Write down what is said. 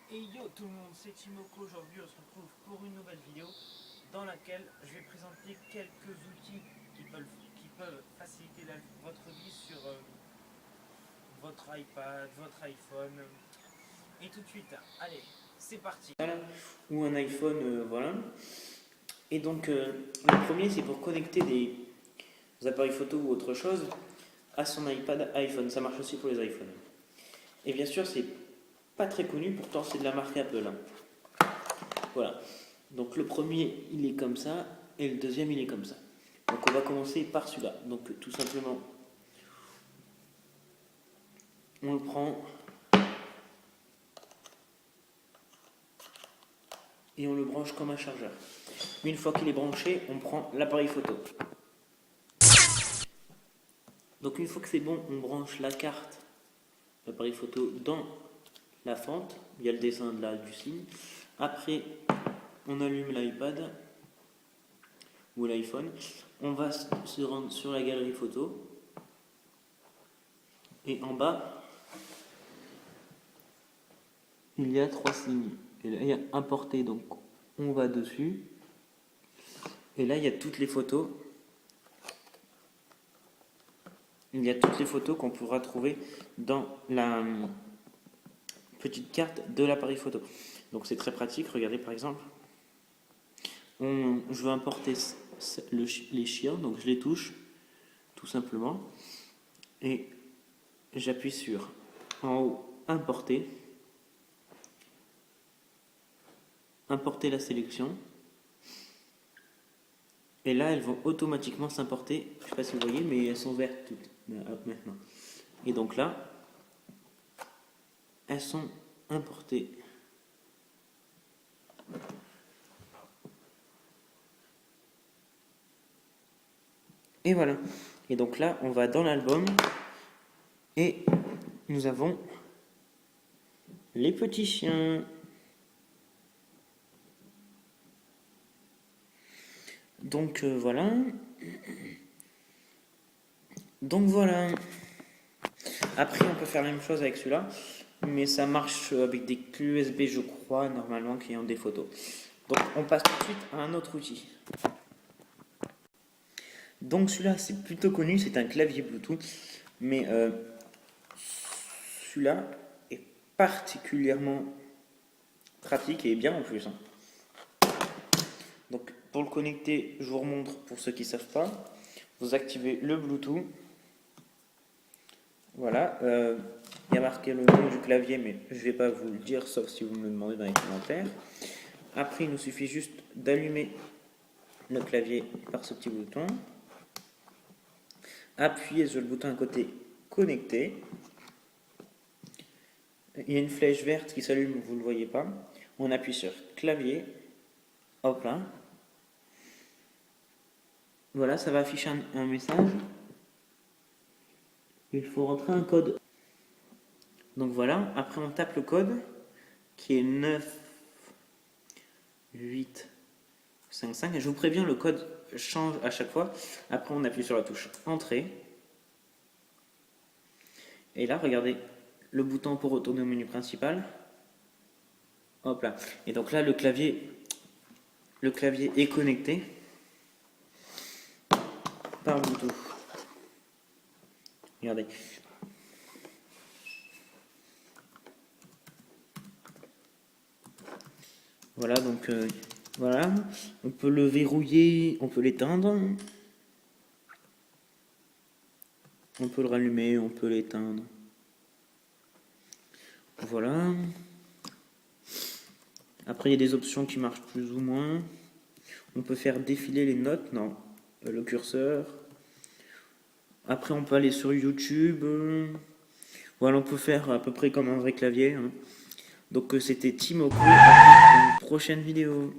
Et yo tout le monde, c'est Timoko. Aujourd'hui on se retrouve pour une nouvelle vidéo dans laquelle je vais présenter quelques outils qui peuvent faciliter votre vie sur votre iPad, votre iPhone. Et tout de suite, allez, c'est parti. Voilà, ou un iPhone, voilà. Et donc, le premier, c'est pour connecter des appareils photo ou autre chose à son iPad iPhone. Ça marche aussi pour les iPhones. Et bien sûr, c'est pas très connu, pourtant c'est de la marque Apple, hein. Voilà. Donc le premier, il est comme ça, et le deuxième, il est comme ça. Donc on va commencer par celui-là. Donc tout simplement, on le prend et on le branche comme un chargeur. Une fois qu'il est branché, on prend l'appareil photo. Donc une fois que c'est bon, on branche la carte, l'appareil photo dans la fente. Il y a le dessin de du signe. Après, on allume l'iPad ou l'iPhone. On va se rendre sur la galerie photo. Et en bas, il y a 3 signes. Et là, il y a importer, donc on va dessus. Et là, il y a toutes les photos. Il y a toutes les photos qu'on pourra trouver dans la petite carte de l'appareil photo. Donc c'est très pratique. Regardez par exemple, je veux importer les chiens, donc je les touche tout simplement. Et j'appuie sur en haut importer. Importer la sélection. Et là, elles vont automatiquement s'importer. Je ne sais pas si vous voyez, mais elles sont vertes toutes maintenant. Et donc là, elles sont importées. Et voilà. Et donc là, on va dans l'album et nous avons les petits chiens. Donc voilà. Donc voilà. Après, on peut faire la même chose avec celui-là, mais ça marche avec des clés USB, je crois, normalement, qui ont des photos. Donc on passe tout de suite à un autre outil. Donc celui-là, c'est plutôt connu, c'est un clavier Bluetooth, mais celui-là est particulièrement pratique et bien en plus, hein. Donc pour le connecter, je vous remontre pour ceux qui ne savent pas. Vous activez le Bluetooth. Voilà, il y a marqué le nom du clavier, mais je ne vais pas vous le dire, sauf si vous me le demandez dans les commentaires. Après, il nous suffit juste d'allumer le clavier par ce petit bouton. Appuyez sur le bouton à côté connecter. Il y a une flèche verte qui s'allume, vous ne le voyez pas. On appuie sur clavier. Hop là. Voilà, ça va afficher un message. Il faut rentrer un code. Donc voilà, après on tape le code qui est 9855. Et je vous préviens, le code change à chaque fois. Après on appuie sur la touche entrée. Et là, regardez, le bouton pour retourner au menu principal. Hop là. Et donc là, le clavier est connecté par Bluetooth. Regardez. Voilà, donc voilà. On peut le verrouiller, on peut l'éteindre. On peut le rallumer, on peut l'éteindre. Voilà. Après, il y a des options qui marchent plus ou moins. On peut faire défiler les notes, non, le curseur. Après, on peut aller sur YouTube. Voilà, on peut faire à peu près comme un vrai clavier, hein. Donc, c'était Timoko. À une prochaine vidéo.